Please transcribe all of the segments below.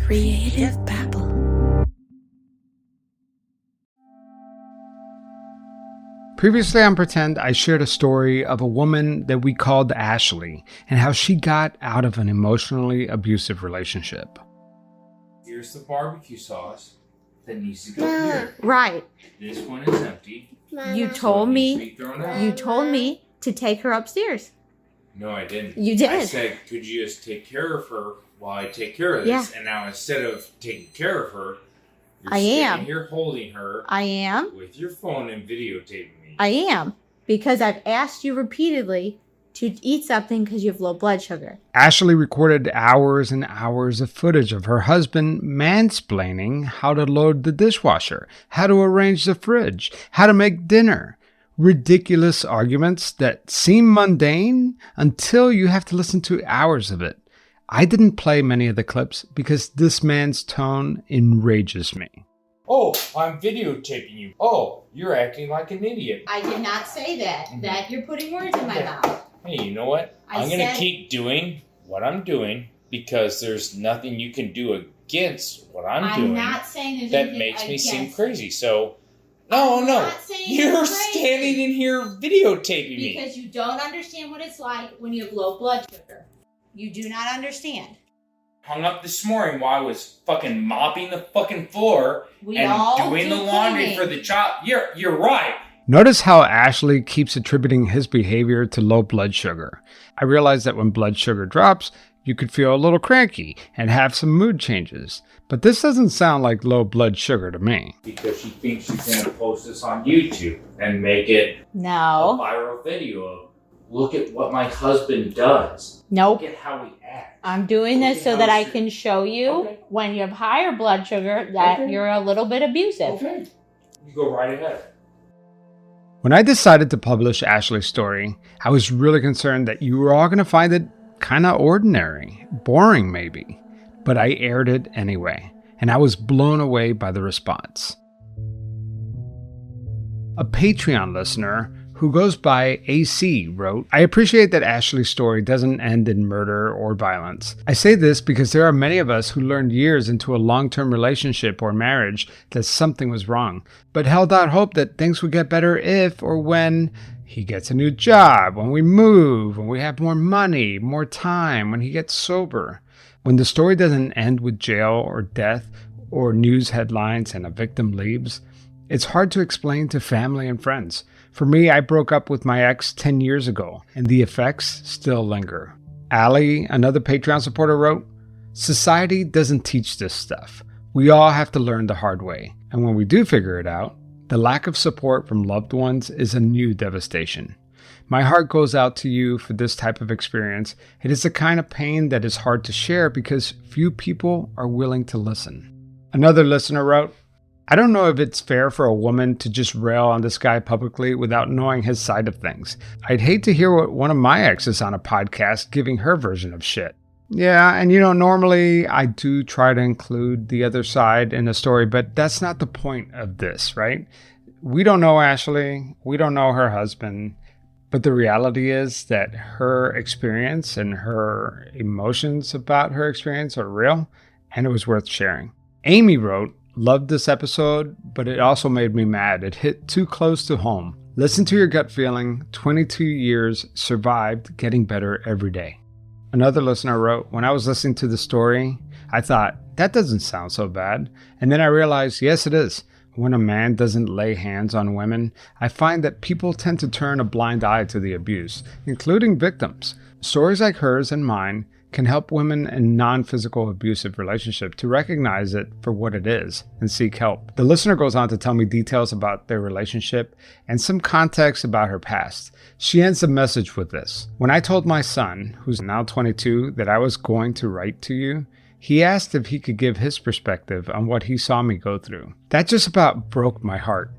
Creative babble. Previously on Pretend, I shared a story of a woman that we called Ashley and how she got out of an emotionally abusive relationship. Here's the barbecue sauce that needs to go here. Right. This one is empty. You told me to take her upstairs. No, I didn't. You did. I said, could you just take care of her while I take care of this? Yeah. And now instead of taking care of her, you're I standing am. here holding her. I am. With your phone and videotaping me. I am. Because I've asked you repeatedly to eat something because you have low blood sugar. Ashley recorded hours and hours of footage of her husband mansplaining how to load the dishwasher, how to arrange the fridge, how to make dinner. Ridiculous arguments that seem mundane until you have to listen to hours of it. I didn't play many of the clips because this man's tone enrages me. Oh, I'm videotaping you. Oh, you're acting like an idiot. I did not say that. Mm-hmm. That you're putting words in my mouth. Hey, you know what? I'm going to keep doing what I'm doing because there's nothing you can do against what I'm doing. I'm not saying there's that anything makes me seem against crazy. So, no. not saying You're you're crazy. standing in here videotaping me. Because you don't understand what it's like when you have low blood sugar. You do not understand. Hung up this morning while I was fucking mopping the fucking floor We and all doing do the laundry cleaning. for the child. You're right. Notice how Ashley keeps attributing his behavior to low blood sugar. I realize that when blood sugar drops, you could feel a little cranky and have some mood changes. But this doesn't sound like low blood sugar to me. Because she thinks she's going to post this on YouTube and make it a No. viral video of, look at what my husband does. Nope. Look at how he acts. I'm doing this Look so at that how I she- can show you Okay. when you have higher blood sugar that Okay. you're a little bit abusive. Okay. You go right ahead. When I decided to publish Ashley's story, I was really concerned that you were all going to find it kind of ordinary, boring maybe. But I aired it anyway, and I was blown away by the response. A Patreon listener who goes by AC wrote, I appreciate that Ashley's story doesn't end in murder or violence. I say this because there are many of us who learned years into a long-term relationship or marriage that something was wrong, but held out hope that things would get better if or when he gets a new job, when we move, when we have more money, more time, when he gets sober. When the story doesn't end with jail or death or news headlines and a victim leaves, it's hard to explain to family and friends. For me, I broke up with my ex 10 years ago, and the effects still linger. Allie, another Patreon supporter, wrote, Society doesn't teach this stuff. We all have to learn the hard way. And when we do figure it out, the lack of support from loved ones is a new devastation. My heart goes out to you for this type of experience. It is the kind of pain that is hard to share because few people are willing to listen. Another listener wrote, I don't know if it's fair for a woman to just rail on this guy publicly without knowing his side of things. I'd hate to hear what one of my exes on a podcast giving her version of shit. Yeah, and normally I do try to include the other side in the story, but that's not the point of this, right? We don't know Ashley. We don't know her husband. But the reality is that her experience and her emotions about her experience are real, and it was worth sharing. Amy wrote, Loved this episode, but it also made me mad. It hit too close to home. Listen to your gut feeling. 22 years, survived, getting better every day. Another listener wrote, when I was listening to the story, I thought, that doesn't sound so bad. And then I realized, yes, it is. When a man doesn't lay hands on women, I find that people tend to turn a blind eye to the abuse, including victims. Stories like hers and mine can help women in non-physical abusive relationships to recognize it for what it is and seek help. The listener goes on to tell me details about their relationship and some context about her past. She ends the message with this. When I told my son, who's now 22, that I was going to write to you, he asked if he could give his perspective on what he saw me go through. That just about broke my heart.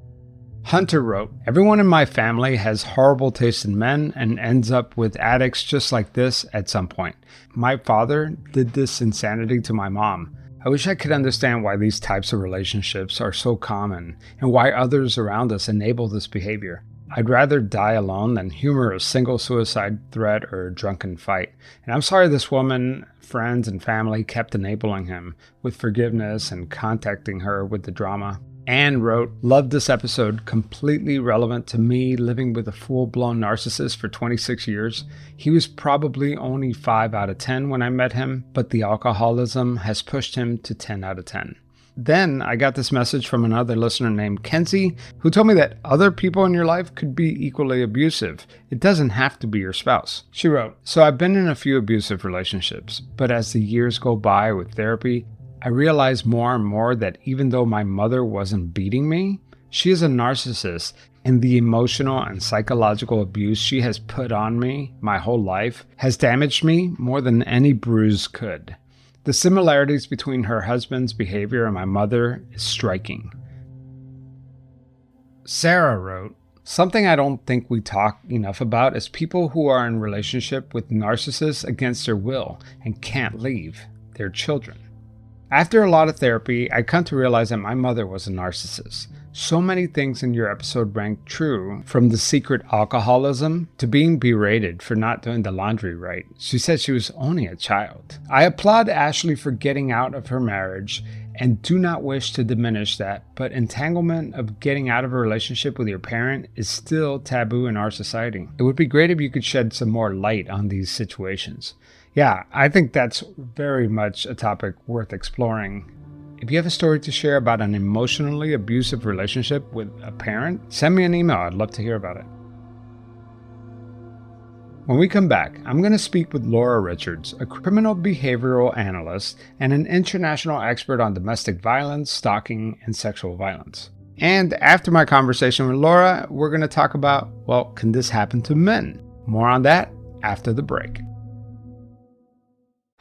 Hunter wrote, everyone in my family has horrible taste in men and ends up with addicts just like this at some point. My father did this insanity to my mom. I wish I could understand why these types of relationships are so common and why others around us enable this behavior. I'd rather die alone than humor a single suicide threat or a drunken fight. And I'm sorry this woman, friends, and family kept enabling him with forgiveness and contacting her with the drama. Anne wrote, "Loved this episode, completely relevant to me living with a full-blown narcissist for 26 years. He was probably only 5 out of 10 when I met him, but the alcoholism has pushed him to 10 out of 10. Then I got this message from another listener named Kenzie, who told me that other people in your life could be equally abusive. It doesn't have to be your spouse." She wrote, "So I've been in a few abusive relationships, but as the years go by with therapy, I realize more and more that even though my mother wasn't beating me, she is a narcissist, and the emotional and psychological abuse she has put on me my whole life has damaged me more than any bruise could. The similarities between her husband's behavior and my mother is striking." Sarah wrote, "Something I don't think we talk enough about is people who are in relationship with narcissists against their will and can't leave their children. After a lot of therapy, I come to realize that my mother was a narcissist. So many things in your episode rang true, from the secret alcoholism to being berated for not doing the laundry right. She said she was only a child. I applaud Ashley for getting out of her marriage and do not wish to diminish that, but entanglement of getting out of a relationship with your parent is still taboo in our society. It would be great if you could shed some more light on these situations." Yeah, I think that's very much a topic worth exploring. If you have a story to share about an emotionally abusive relationship with a parent, send me an email. I'd love to hear about it. When we come back, I'm going to speak with Laura Richards, a criminal behavioral analyst and an international expert on domestic violence, stalking, and sexual violence. And after my conversation with Laura, we're going to talk about, well, can this happen to men? More on that after the break.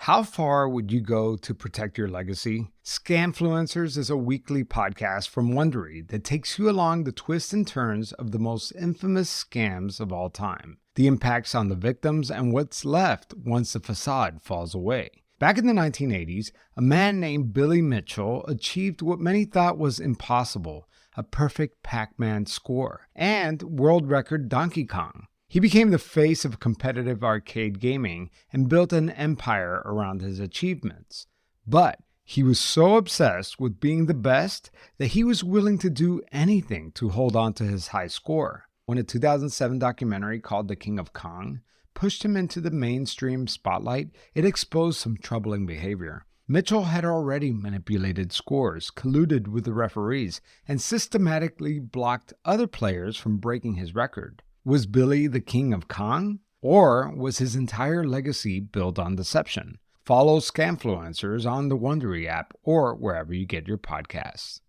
How far would you go to protect your legacy? Scamfluencers is a weekly podcast from Wondery that takes you along the twists and turns of the most infamous scams of all time, the impacts on the victims, and what's left once the facade falls away. Back in the 1980s, a man named Billy Mitchell achieved what many thought was impossible, a perfect Pac-Man score, and world record Donkey Kong. He became the face of competitive arcade gaming and built an empire around his achievements. But he was so obsessed with being the best that he was willing to do anything to hold on to his high score. When a 2007 documentary called The King of Kong pushed him into the mainstream spotlight, it exposed some troubling behavior. Mitchell had already manipulated scores, colluded with the referees, and systematically blocked other players from breaking his record. Was Billy the King of Kong? Or was his entire legacy built on deception? Follow Scamfluencers on the Wondery app or wherever you get your podcasts.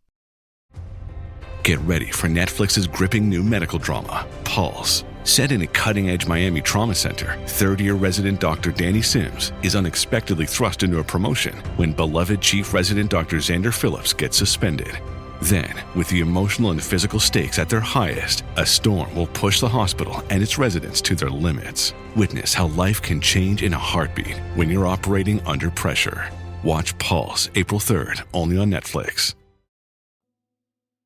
Get ready for Netflix's gripping new medical drama, Pulse. Set in a cutting-edge Miami trauma center, third-year resident Dr. Danny Sims is unexpectedly thrust into a promotion when beloved chief resident Dr. Xander Phillips gets suspended. Then, with the emotional and physical stakes at their highest, a storm will push the hospital and its residents to their limits. Witness how life can change in a heartbeat when you're operating under pressure. Watch Pulse April 3rd, only on Netflix.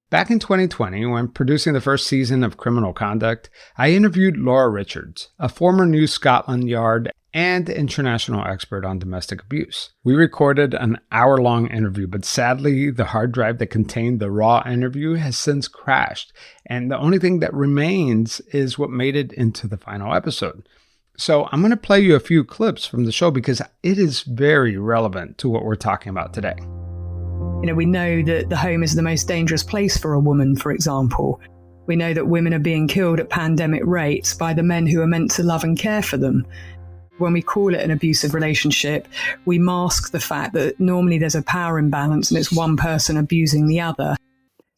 Back in 2020, when producing the first season of Criminal Conduct, I interviewed Laura Richards, a former New Scotland Yard and international expert on domestic abuse. We recorded an hour-long interview, but sadly, the hard drive that contained the raw interview has since crashed, and the only thing that remains is what made it into the final episode. So I'm going to play you a few clips from the show because it is very relevant to what we're talking about today. You know, we know that the home is the most dangerous place for a woman, for example. We know that women are being killed at pandemic rates by the men who are meant to love and care for them. When we call it an abusive relationship, we mask the fact that normally there's a power imbalance and it's one person abusing the other.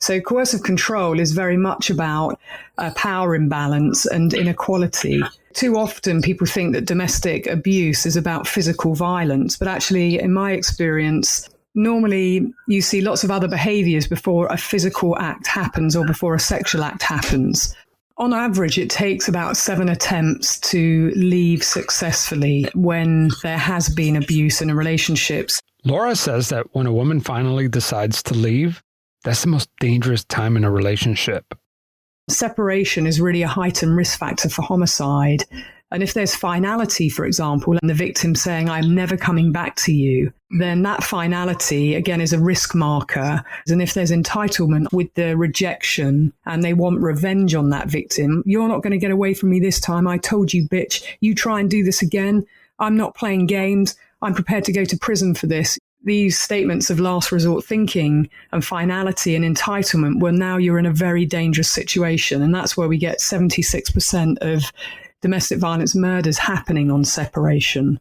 So coercive control is very much about a power imbalance and inequality. Too often people think that domestic abuse is about physical violence, but actually, in my experience, normally you see lots of other behaviours before a physical act happens or before a sexual act happens. On average, it takes about 7 attempts to leave successfully when there has been abuse in a relationship. Laura says that when a woman finally decides to leave, that's the most dangerous time in a relationship. Separation is really a heightened risk factor for homicide. And if there's finality, for example, and the victim saying, I'm never coming back to you, then that finality, again, is a risk marker. And if there's entitlement with the rejection and they want revenge on that victim, you're not going to get away from me this time. I told you, bitch, you try and do this again. I'm not playing games. I'm prepared to go to prison for this. These statements of last resort thinking and finality and entitlement, well, now you're in a very dangerous situation. And that's where we get 76% of domestic violence murders happening on separation.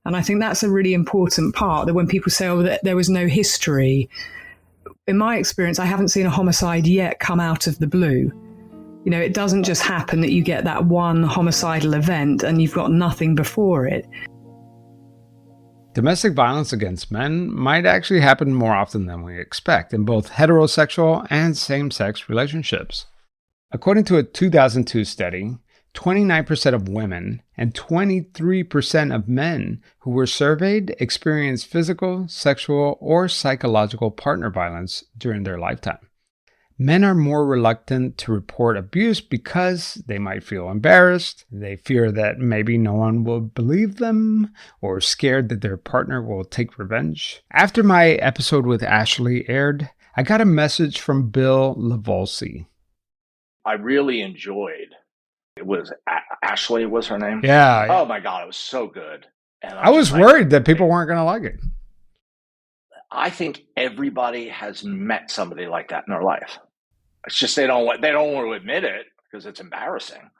And I think that's a really important part, that when people say, oh, there was no history, in my experience, I haven't seen a homicide yet come out of the blue. You know, it doesn't just happen that you get that one homicidal event and you've got nothing before it. Domestic violence against men might actually happen more often than we expect in both heterosexual and same-sex relationships. According to a 2002 study, 29% of women and 23% of men who were surveyed experienced physical, sexual, or psychological partner violence during their lifetime. Men are more reluctant to report abuse because they might feel embarrassed, they fear that maybe no one will believe them, or scared that their partner will take revenge. After my episode with Ashley aired, I got a message from Bill Lavolsi. I really enjoyed. It was Ashley was her name? Yeah. Oh my God, it was so good. And I was worried that people weren't going to like it. I think everybody has met somebody like that in their life. It's just they don't want to admit it because it's embarrassing.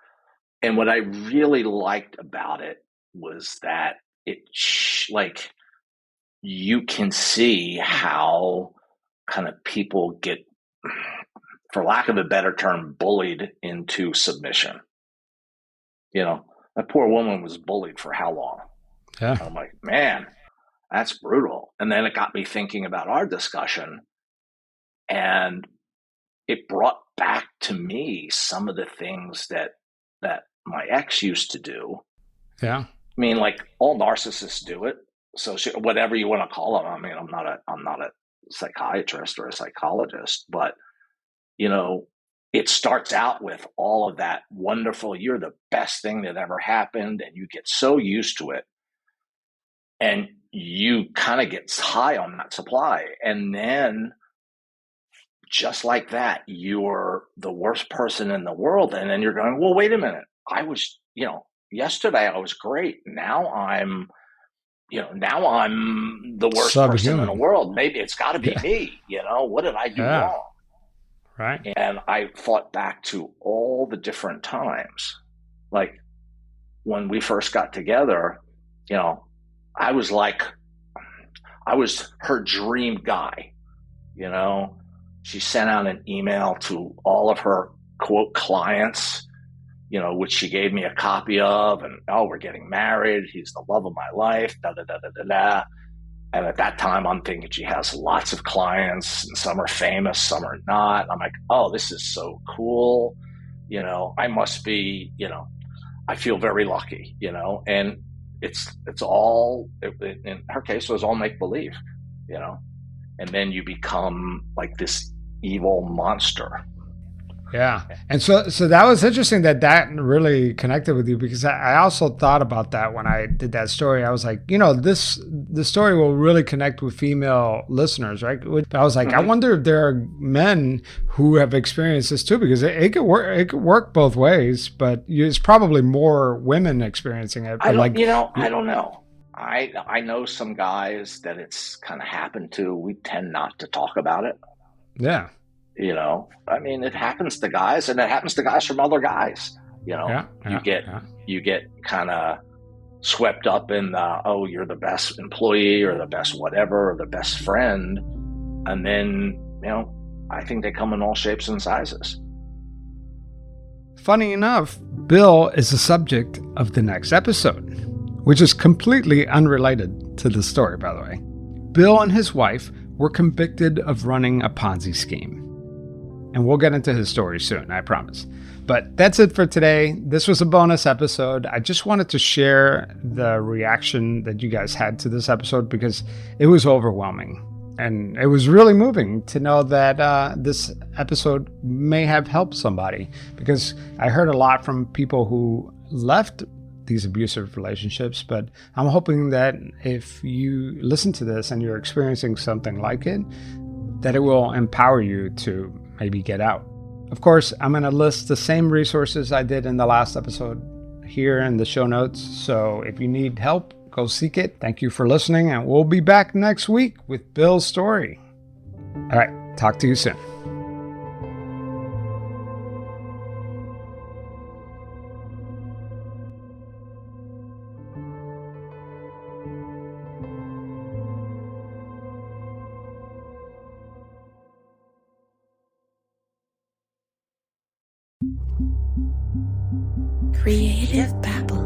And what I really liked about it was that you can see how kind of people get, for lack of a better term, bullied into submission. You know, that poor woman was bullied for how long? Yeah. I'm like, man, that's brutal. And then it got me thinking about our discussion, and it brought back to me some of the things that my ex used to do. Yeah. I mean, like, all narcissists do it. So whatever you want to call them. I mean, I'm not a psychiatrist or a psychologist, but you know, it starts out with all of that wonderful, you're the best thing that ever happened, and you get so used to it. And you kind of get high on that supply. And then just like that, you're the worst person in the world. And then you're going, well, wait a minute. I was, yesterday I was great. Now I'm the worst person in the world. Maybe it's got to be me. What did I do wrong? Right. And I thought back to all the different times, like when we first got together, I was her dream guy. She sent out an email to all of her quote clients, which she gave me a copy of, and we're getting married. He's the love of my life. Da da da da da da. And at that time, I'm thinking she has lots of clients, and some are famous, some are not. I'm like, this is so cool. I must be, I feel very lucky, and it's all, in her case, it was all make believe, and then you become like this evil monster. Yeah. And so that was interesting that really connected with you, because I also thought about that when I did that story. I was like, the story will really connect with female listeners, right? I was like, I wonder if there are men who have experienced this too, because it could work both ways, but it's probably more women experiencing it. I don't know. I know some guys that it's kind of happened to. We tend not to talk about it. Yeah. I mean, it happens to guys, and it happens to guys from other guys. You get kind of swept up in the, you're the best employee or the best whatever or the best friend. And then, I think they come in all shapes and sizes. Funny enough, Bill is the subject of the next episode, which is completely unrelated to the story, by the way. Bill and his wife were convicted of running a Ponzi scheme. And we'll get into his story soon, I promise. But that's it for today. This was a bonus episode. I just wanted to share the reaction that you guys had to this episode because it was overwhelming. And it was really moving to know that this episode may have helped somebody, because I heard a lot from people who left these abusive relationships, but I'm hoping that if you listen to this and you're experiencing something like it, that it will empower you to maybe get out. Of course, I'm going to list the same resources I did in the last episode here in the show notes. So if you need help, go seek it. Thank you for listening, and we'll be back next week with Bill's story. All right, talk to you soon. Creative Babble.